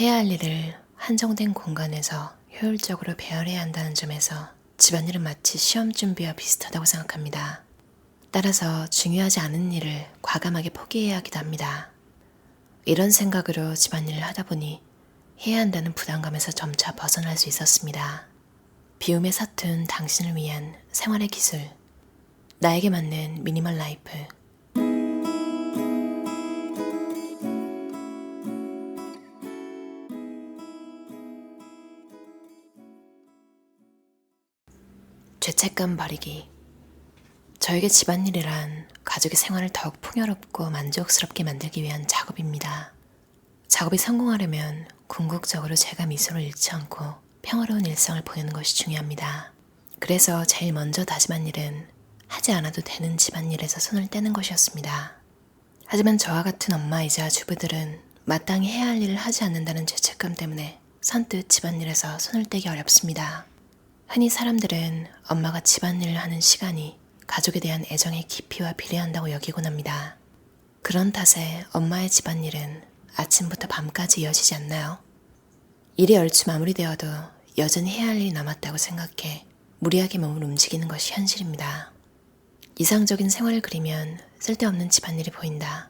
해야 할 일을 한정된 공간에서 효율적으로 배열해야 한다는 점에서 집안일은 마치 시험 준비와 비슷하다고 생각합니다. 따라서 중요하지 않은 일을 과감하게 포기해야 하기도 합니다. 이런 생각으로 집안일을 하다 보니 해야 한다는 부담감에서 점차 벗어날 수 있었습니다. 비움에 서툰 당신을 위한 생활의 기술, 나에게 맞는 미니멀 라이프. 죄책감 버리기. 저에게 집안일이란 가족의 생활을 더욱 풍요롭고 만족스럽게 만들기 위한 작업입니다. 작업이 성공하려면 궁극적으로 제가 미소를 잃지 않고 평화로운 일상을 보내는 것이 중요합니다. 그래서 제일 먼저 다짐한 일은 하지 않아도 되는 집안일에서 손을 떼는 것이었습니다. 하지만 저와 같은 엄마이자 주부들은 마땅히 해야 할 일을 하지 않는다는 죄책감 때문에 선뜻 집안일에서 손을 떼기 어렵습니다. 흔히 사람들은 엄마가 집안일을 하는 시간이 가족에 대한 애정의 깊이와 비례한다고 여기곤 합니다. 그런 탓에 엄마의 집안일은 아침부터 밤까지 이어지지 않나요? 일이 얼추 마무리되어도 여전히 해야 할 일이 남았다고 생각해 무리하게 몸을 움직이는 것이 현실입니다. 이상적인 생활을 그리면 쓸데없는 집안일이 보인다.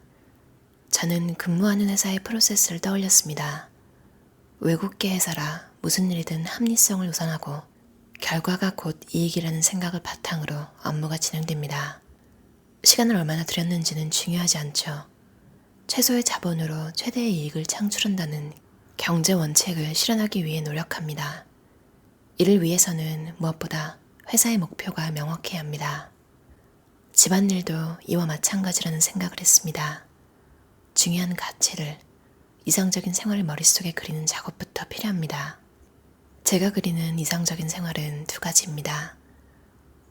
저는 근무하는 회사의 프로세스를 떠올렸습니다. 외국계 회사라 무슨 일이든 합리성을 우선하고 결과가 곧 이익이라는 생각을 바탕으로 업무가 진행됩니다. 시간을 얼마나 들였는지는 중요하지 않죠. 최소의 자본으로 최대의 이익을 창출한다는 경제 원칙을 실현하기 위해 노력합니다. 이를 위해서는 무엇보다 회사의 목표가 명확해야 합니다. 집안일도 이와 마찬가지라는 생각을 했습니다. 중요한 가치를, 이상적인 생활을 머릿속에 그리는 작업부터 필요합니다. 제가 그리는 이상적인 생활은 두 가지입니다.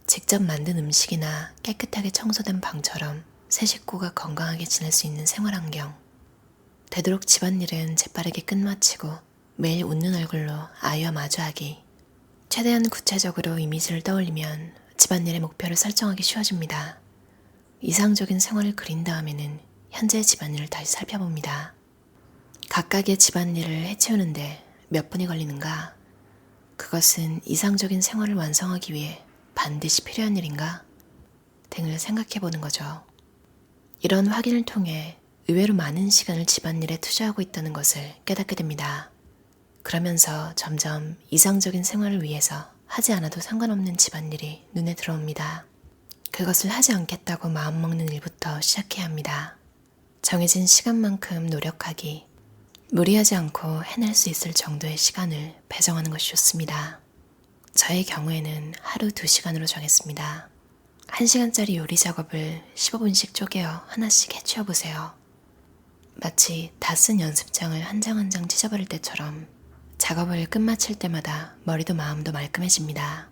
직접 만든 음식이나 깨끗하게 청소된 방처럼 세 식구가 건강하게 지낼 수 있는 생활 환경. 되도록 집안일은 재빠르게 끝마치고 매일 웃는 얼굴로 아이와 마주하기. 최대한 구체적으로 이미지를 떠올리면 집안일의 목표를 설정하기 쉬워집니다. 이상적인 생활을 그린 다음에는 현재의 집안일을 다시 살펴봅니다. 각각의 집안일을 해치우는데 몇 분이 걸리는가? 그것은 이상적인 생활을 완성하기 위해 반드시 필요한 일인가? 등을 생각해보는 거죠. 이런 확인을 통해 의외로 많은 시간을 집안일에 투자하고 있다는 것을 깨닫게 됩니다. 그러면서 점점 이상적인 생활을 위해서 하지 않아도 상관없는 집안일이 눈에 들어옵니다. 그것을 하지 않겠다고 마음먹는 일부터 시작해야 합니다. 정해진 시간만큼 노력하기, 무리하지 않고 해낼 수 있을 정도의 시간을 배정하는 것이 좋습니다. 저의 경우에는 하루 2시간으로 정했습니다. 1시간짜리 요리 작업을 15분씩 쪼개어 하나씩 해치워보세요. 마치 다 쓴 연습장을 한 장 한 장 찢어버릴 때처럼 작업을 끝마칠 때마다 머리도 마음도 말끔해집니다.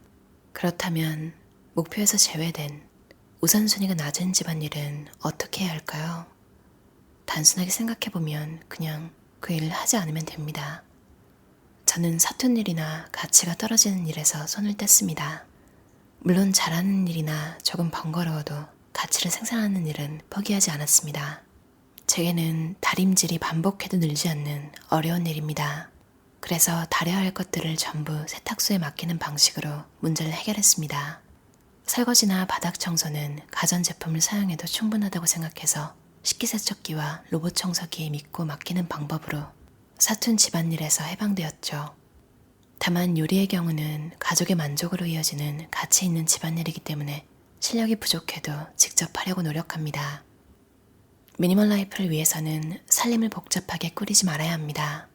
그렇다면 목표에서 제외된 우선순위가 낮은 집안일은 어떻게 해야 할까요? 단순하게 생각해보면 그냥 그 일을 하지 않으면 됩니다. 저는 서툰 일이나 가치가 떨어지는 일에서 손을 뗐습니다. 물론 잘하는 일이나 조금 번거로워도 가치를 생산하는 일은 포기하지 않았습니다. 제게는 다림질이 반복해도 늘지 않는 어려운 일입니다. 그래서 다려야 할 것들을 전부 세탁소에 맡기는 방식으로 문제를 해결했습니다. 설거지나 바닥 청소는 가전제품을 사용해도 충분하다고 생각해서 식기세척기와 로봇 청소기에 믿고 맡기는 방법으로 서툰 집안일에서 해방되었죠. 다만 요리의 경우는 가족의 만족으로 이어지는 가치 있는 집안일이기 때문에 실력이 부족해도 직접 하려고 노력합니다. 미니멀 라이프를 위해서는 살림을 복잡하게 꾸리지 말아야 합니다.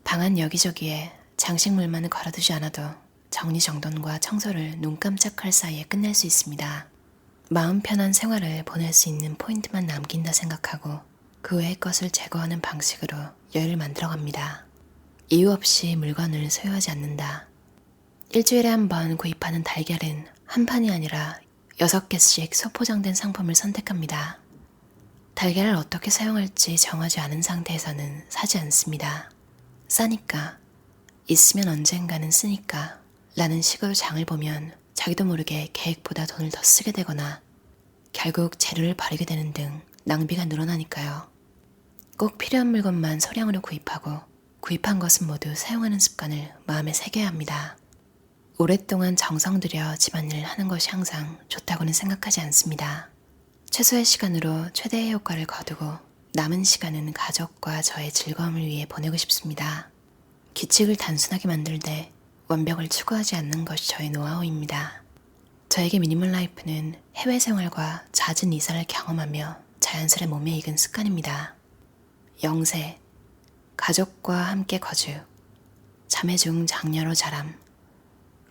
방 안 여기저기에 장식물만을 걸어두지 않아도 정리정돈과 청소를 눈 깜짝할 사이에 끝낼 수 있습니다. 마음 편한 생활을 보낼 수 있는 포인트만 남긴다 생각하고 그 외의 것을 제거하는 방식으로 여유를 만들어갑니다. 이유 없이 물건을 소유하지 않는다. 일주일에 한 번 구입하는 달걀은 한 판이 아니라 6개씩 소포장된 상품을 선택합니다. 달걀을 어떻게 사용할지 정하지 않은 상태에서는 사지 않습니다. 싸니까, 있으면 언젠가는 쓰니까 라는 식으로 장을 보면 자기도 모르게 계획보다 돈을 더 쓰게 되거나 결국 재료를 버리게 되는 등 낭비가 늘어나니까요. 꼭 필요한 물건만 소량으로 구입하고 구입한 것은 모두 사용하는 습관을 마음에 새겨야 합니다. 오랫동안 정성 들여 집안일을 하는 것이 항상 좋다고는 생각하지 않습니다. 최소의 시간으로 최대의 효과를 거두고 남은 시간은 가족과 저의 즐거움을 위해 보내고 싶습니다. 규칙을 단순하게 만들되 완벽을 추구하지 않는 것이 저의 노하우입니다. 저에게 미니멀 라이프는 해외 생활과 잦은 이사를 경험하며 자연스레 몸에 익은 습관입니다. 영세, 가족과 함께 거주, 자매 중 장녀로 자람,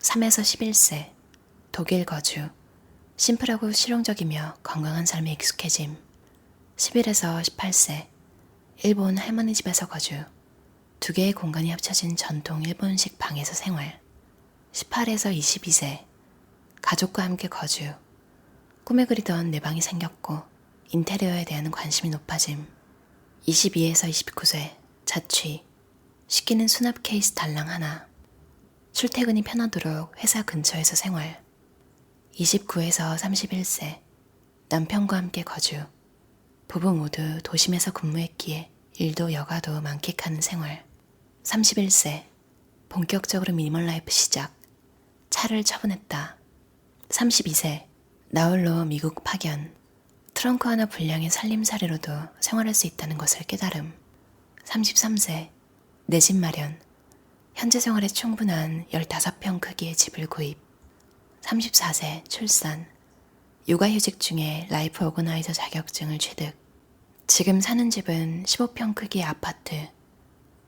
3에서 11세, 독일 거주, 심플하고 실용적이며 건강한 삶에 익숙해짐, 11에서 18세, 일본 할머니 집에서 거주, 2개의 공간이 합쳐진 전통 일본식 방에서 생활, 18에서 22세, 가족과 함께 거주, 꿈에 그리던 내 방이 생겼고 인테리어에 대한 관심이 높아짐, 22에서 29세, 자취, 식기는 수납 케이스 달랑 하나, 출퇴근이 편하도록 회사 근처에서 생활, 29에서 31세, 남편과 함께 거주, 부부 모두 도심에서 근무했기에 일도 여가도 만끽하는 생활, 31세, 본격적으로 미니멀 라이프 시작, 차를 처분했다, 32세, 나홀로 미국 파견, 트렁크 하나 분량의 살림살이로도 생활할 수 있다는 것을 깨달음, 33세, 내 집 마련, 현재 생활에 충분한 15평 크기의 집을 구입, 34세, 출산, 육아휴직 중에 라이프 오거나이저 자격증을 취득, 지금 사는 집은 15평 크기의 아파트,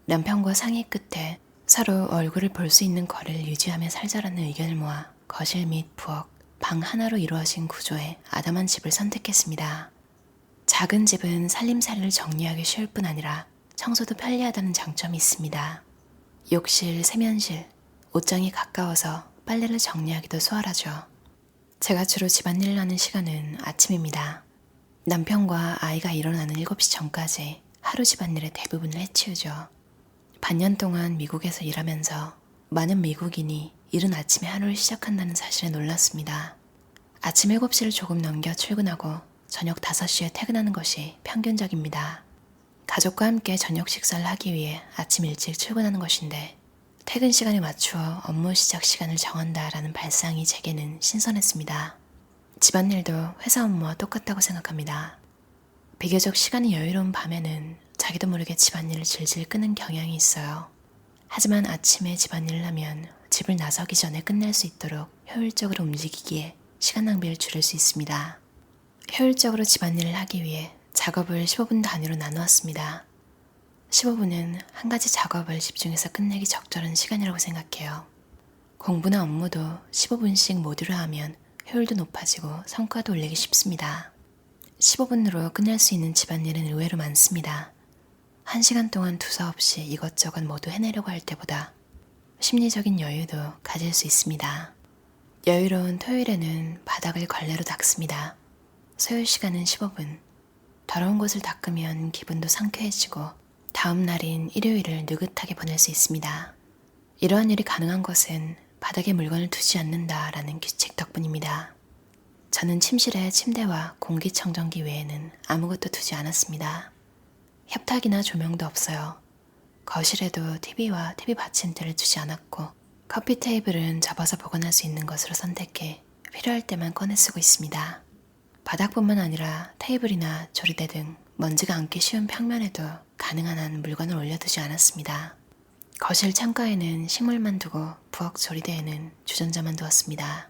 남편과 상의 끝에 서로 얼굴을 볼 수 있는 거리를 유지하며 살자라는 의견을 모아 거실 및 부엌, 방 하나로 이루어진 구조의 아담한 집을 선택했습니다. 작은 집은 살림살이를 정리하기 쉬울 뿐 아니라 청소도 편리하다는 장점이 있습니다. 욕실, 세면실, 옷장이 가까워서 빨래를 정리하기도 수월하죠. 제가 주로 집안일을 하는 시간은 아침입니다. 남편과 아이가 일어나는 7시 전까지 하루 집안일의 대부분을 해치우죠. 반년 동안 미국에서 일하면서 많은 미국인이 이른 아침에 하루를 시작한다는 사실에 놀랐습니다. 아침 7시를 조금 넘겨 출근하고 저녁 5시에 퇴근하는 것이 평균적입니다. 가족과 함께 저녁 식사를 하기 위해 아침 일찍 출근하는 것인데 퇴근 시간에 맞추어 업무 시작 시간을 정한다라는 발상이 제게는 신선했습니다. 집안일도 회사 업무와 똑같다고 생각합니다. 비교적 시간이 여유로운 밤에는 자기도 모르게 집안일을 질질 끄는 경향이 있어요. 하지만 아침에 집안일을 하면 집을 나서기 전에 끝낼 수 있도록 효율적으로 움직이기에 시간 낭비를 줄일 수 있습니다. 효율적으로 집안일을 하기 위해 작업을 15분 단위로 나누었습니다. 15분은 한 가지 작업을 집중해서 끝내기 적절한 시간이라고 생각해요. 공부나 업무도 15분씩 모두로 하면 효율도 높아지고 성과도 올리기 쉽습니다. 15분으로 끝낼 수 있는 집안일은 의외로 많습니다. 1시간 동안 두서없이 이것저것 모두 해내려고 할 때보다 심리적인 여유도 가질 수 있습니다. 여유로운 토요일에는 바닥을 걸레로 닦습니다. 소요 시간은 15분. 더러운 곳을 닦으면 기분도 상쾌해지고 다음 날인 일요일을 느긋하게 보낼 수 있습니다. 이러한 일이 가능한 것은 바닥에 물건을 두지 않는다라는 규칙 덕분입니다. 저는 침실에 침대와 공기청정기 외에는 아무것도 두지 않았습니다. 협탁이나 조명도 없어요. 거실에도 TV와 TV 받침대를 두지 않았고 커피 테이블은 접어서 보관할 수 있는 것으로 선택해 필요할 때만 꺼내 쓰고 있습니다. 바닥뿐만 아니라 테이블이나 조리대 등 먼지가 앉기 쉬운 평면에도 가능한 한 물건을 올려두지 않았습니다. 거실 창가에는 식물만 두고 부엌 조리대에는 주전자만 두었습니다.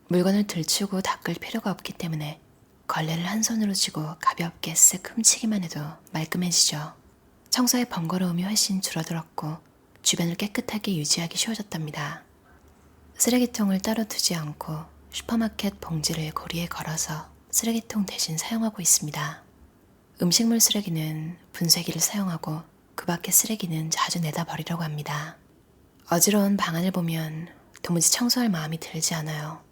물건을 들추고 닦을 필요가 없기 때문에 걸레를 한 손으로 쥐고 가볍게 쓱 훔치기만 해도 말끔해지죠. 청소의 번거로움이 훨씬 줄어들었고 주변을 깨끗하게 유지하기 쉬워졌답니다. 쓰레기통을 따로 두지 않고 슈퍼마켓 봉지를 고리에 걸어서 쓰레기통 대신 사용하고 있습니다. 음식물 쓰레기는 분쇄기를 사용하고 그 밖의 쓰레기는 자주 내다 버리려고 합니다. 어지러운 방안을 보면 도무지 청소할 마음이 들지 않아요.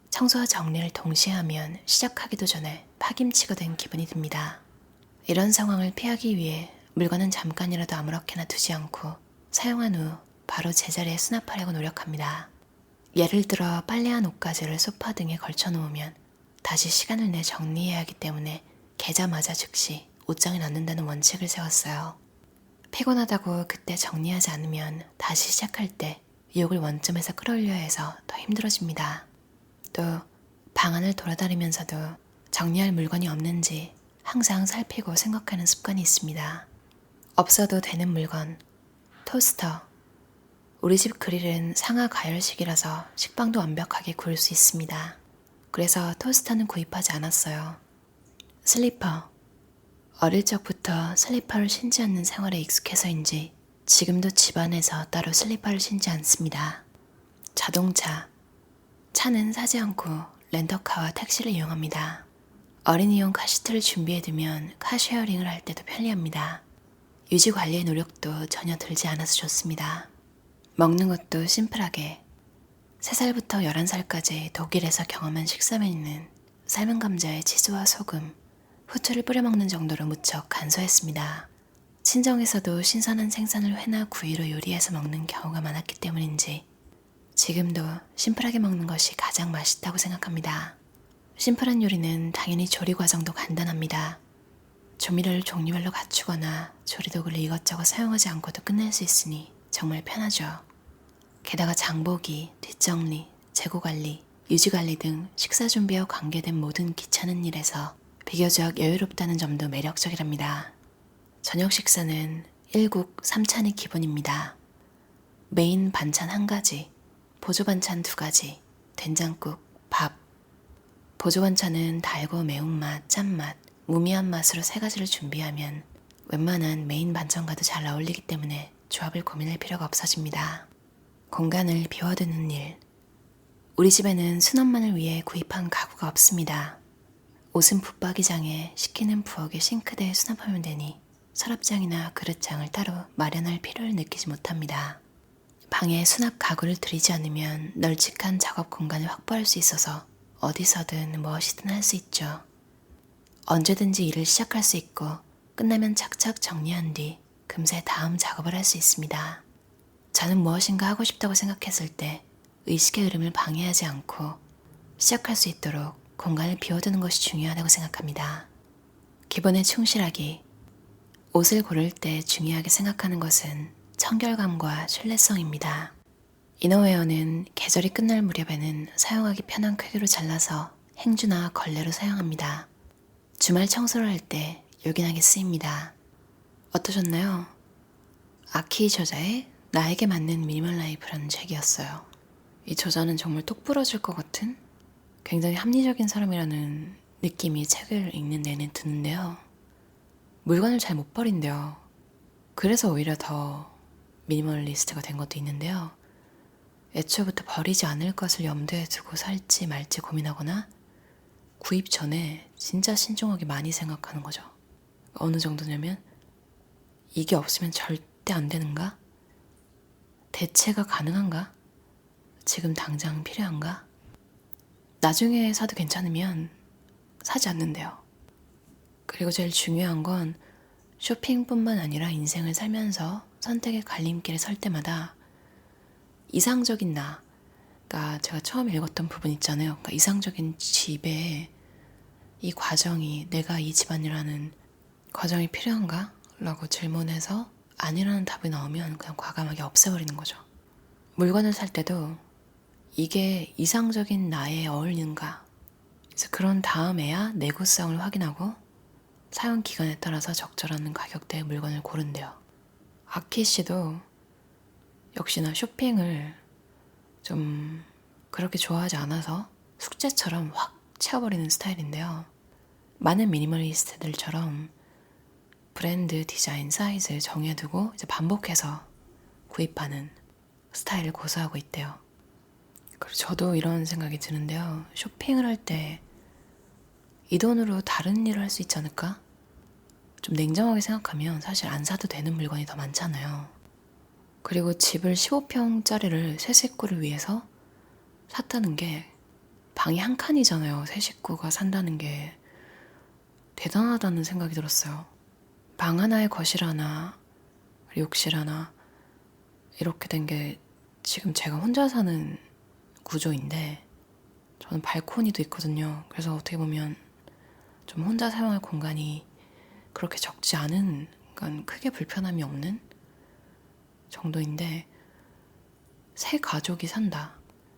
청소와 정리를 동시에 하면 시작하기도 전에 파김치가 된 기분이 듭니다. 이런 상황을 피하기 위해 물건은 잠깐이라도 아무렇게나 두지 않고 사용한 후 바로 제자리에 수납하려고 노력합니다. 예를 들어 빨래한 옷가지를 소파 등에 걸쳐 놓으면 다시 시간을 내 정리해야 하기 때문에 개자마자 즉시 옷장에 넣는다는 원칙을 세웠어요. 피곤하다고 그때 정리하지 않으면 다시 시작할 때 유혹을 원점에서 끌어올려야 해서 더 힘들어집니다. 또 방 안을 돌아다니면서도 정리할 물건이 없는지 항상 살피고 생각하는 습관이 있습니다. 없어도 되는 물건, 토스터. 우리 집 그릴은 상하 가열식이라서 식빵도 완벽하게 구울 수 있습니다. 그래서 토스터는 구입하지 않았어요. 슬리퍼. 어릴 적부터 슬리퍼를 신지 않는 생활에 익숙해서인지 지금도 집안에서 따로 슬리퍼를 신지 않습니다. 자동차. 차는 사지 않고 렌터카와 택시를 이용합니다. 어린이용 카시트를 준비해두면 카쉐어링을 할 때도 편리합니다. 유지 관리의 노력도 전혀 들지 않아서 좋습니다. 먹는 것도 심플하게 3살부터 11살까지 독일에서 경험한 식사 메뉴는 삶은 감자에 치즈와 소금, 후추를 뿌려 먹는 정도로 무척 간소했습니다. 친정에서도 신선한 생선을 회나 구이로 요리해서 먹는 경우가 많았기 때문인지 지금도 심플하게 먹는 것이 가장 맛있다고 생각합니다. 심플한 요리는 당연히 조리 과정도 간단합니다. 조미료를 종류별로 갖추거나 조리도구를 이것저것 사용하지 않고도 끝낼 수 있으니 정말 편하죠. 게다가 장보기, 뒷정리, 재고관리, 유지관리 등 식사 준비와 관계된 모든 귀찮은 일에서 비교적 여유롭다는 점도 매력적이랍니다. 저녁 식사는 1국 3찬이 기본입니다. 메인 반찬 1가지, 보조 반찬 2가지, 된장국, 밥. 보조 반찬은 달고 매운맛, 짠맛, 무미한 맛으로 3가지를 준비하면 웬만한 메인 반찬과도 잘 어울리기 때문에 조합을 고민할 필요가 없어집니다. 공간을 비워두는 일. 우리 집에는 수납만을 위해 구입한 가구가 없습니다. 옷은 붙박이장에, 식기는 부엌에 싱크대에 수납하면 되니 서랍장이나 그릇장을 따로 마련할 필요를 느끼지 못합니다. 방에 수납 가구를 들이지 않으면 널찍한 작업 공간을 확보할 수 있어서 어디서든 무엇이든 할 수 있죠. 언제든지 일을 시작할 수 있고 끝나면 착착 정리한 뒤 금세 다음 작업을 할 수 있습니다. 저는 무엇인가 하고 싶다고 생각했을 때 의식의 흐름을 방해하지 않고 시작할 수 있도록 공간을 비워두는 것이 중요하다고 생각합니다. 기본에 충실하기. 옷을 고를 때 중요하게 생각하는 것은 청결감과 신뢰성입니다. 이너웨어는 계절이 끝날 무렵에는 사용하기 편한 크기로 잘라서 행주나 걸레로 사용합니다. 주말 청소를 할 때 요긴하게 쓰입니다. 어떠셨나요? 아키 저자의 나에게 맞는 미니멀 라이프라는 책이었어요. 이 저자는 정말 똑 부러질 것 같은 굉장히 합리적인 사람이라는 느낌이 책을 읽는 내내 드는데요. 물건을 잘 못 버린대요. 그래서 오히려 더 미니멀리스트가 된 것도 있는데요. 애초부터 버리지 않을 것을 염두에 두고 살지 말지 고민하거나 구입 전에 진짜 신중하게 많이 생각하는 거죠. 어느 정도냐면 이게 없으면 절대 안 되는가? 대체가 가능한가? 지금 당장 필요한가? 나중에 사도 괜찮으면 사지 않는데요. 그리고 제일 중요한 건 쇼핑뿐만 아니라 인생을 살면서 선택의 갈림길에 설 때마다 이상적인 그러니까 제가 처음 읽었던 부분 있잖아요. 그러니까 이상적인 집에 이 과정이 내가 이 집안이라는 과정이 필요한가? 라고 질문해서 아니라는 답이 나오면 그냥 과감하게 없애버리는 거죠. 물건을 살 때도 이게 이상적인 나에 어울리는가? 그래서 그런 다음에야 내구성을 확인하고 사용 기간에 따라서 적절한 가격대의 물건을 고른대요. 아키 씨도 역시나 쇼핑을 좀 그렇게 좋아하지 않아서 숙제처럼 확 채워버리는 스타일인데요. 많은 미니멀리스트들처럼 브랜드, 디자인, 사이즈 정해두고 이제 반복해서 구입하는 스타일을 고수하고 있대요. 그리고 저도 이런 생각이 드는데요. 쇼핑을 할 때 이 돈으로 다른 일을 할 수 있지 않을까? 좀 냉정하게 생각하면 사실 안 사도 되는 물건이 더 많잖아요. 그리고 집을 15평짜리를 세 식구를 위해서 샀다는 게 방이 한 칸이잖아요. 세 식구가 산다는 게 대단하다는 생각이 들었어요. 방 하나에 거실 하나, 욕실 하나 이렇게 된 게 지금 제가 혼자 사는 구조인데 저는 발코니도 있거든요. 그래서 어떻게 보면 좀 혼자 사용할 공간이 그렇게 적지 않은 약간 크게 불편함이 없는 정도인데 새 가족이 산다.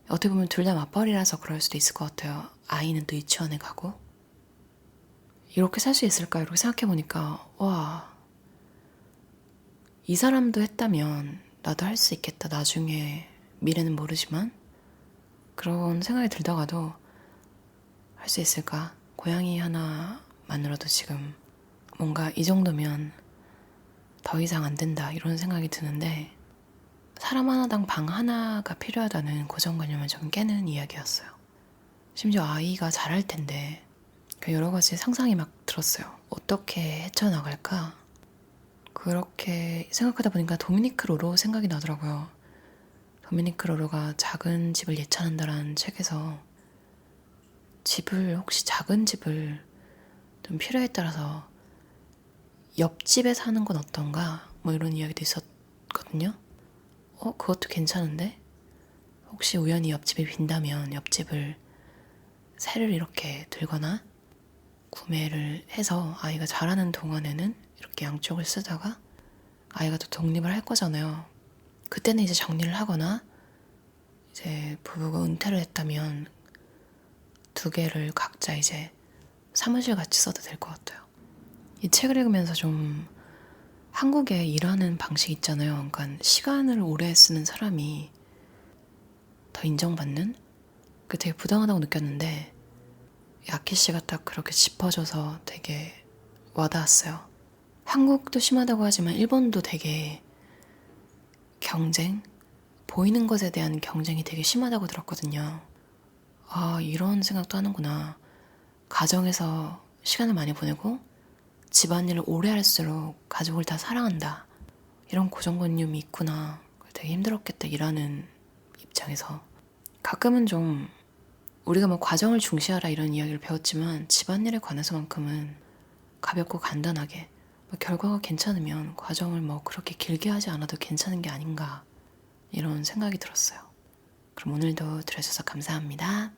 어떻게 보면 둘 다 맞벌이라서 그럴 수도 있을 것 같아요. 아이는 또 유치원에 가고. 이렇게 살 수 있을까? 이렇게 생각해보니까 와, 이 사람도 했다면 나도 할 수 있겠다. 나중에 미래는 모르지만 그런 생각이 들다가도 할 수 있을까? 고양이 하나만으로도 지금 뭔가 이 정도면 더 이상 안 된다 이런 생각이 드는데 사람 하나당 방 하나가 필요하다는 고정관념을 좀 깨는 이야기였어요. 심지어 아이가 자랄 텐데 여러 가지 상상이 막 들었어요. 어떻게 헤쳐나갈까? 그렇게 생각하다 보니까 도미니크 로로 생각이 나더라고요. 도미니크 로로가 작은 집을 예찬한다라는 책에서 집을 혹시 작은 집을 좀 필요에 따라서 옆집에 사는 건 어떤가? 뭐 이런 이야기도 있었거든요. 그것도 괜찮은데? 혹시 우연히 옆집이 빈다면 옆집을 새를 이렇게 들거나 구매를 해서 아이가 자라는 동안에는 이렇게 양쪽을 쓰다가 아이가 또 독립을 할 거잖아요. 그때는 이제 정리를 하거나 이제 부부가 은퇴를 했다면 두 개를 각자 이제 사무실 같이 써도 될 것 같아요. 이 책을 읽으면서 좀 한국의 일하는 방식 있잖아요. 그러니까 시간을 오래 쓰는 사람이 더 인정받는? 그게 되게 부당하다고 느꼈는데 야키 씨가 딱 그렇게 짚어줘서 되게 와닿았어요. 한국도 심하다고 하지만 일본도 되게 경쟁? 보이는 것에 대한 경쟁이 되게 심하다고 들었거든요. 아, 이런 생각도 하는구나. 가정에서 시간을 많이 보내고 집안일을 오래 할수록 가족을 다 사랑한다. 이런 고정관념이 있구나. 되게 힘들었겠다, 일하는 입장에서. 가끔은 좀 우리가 뭐 과정을 중시하라 이런 이야기를 배웠지만 집안일에 관해서만큼은 가볍고 간단하게 결과가 괜찮으면 과정을 뭐 그렇게 길게 하지 않아도 괜찮은 게 아닌가 이런 생각이 들었어요. 그럼 오늘도 들어주셔서 감사합니다.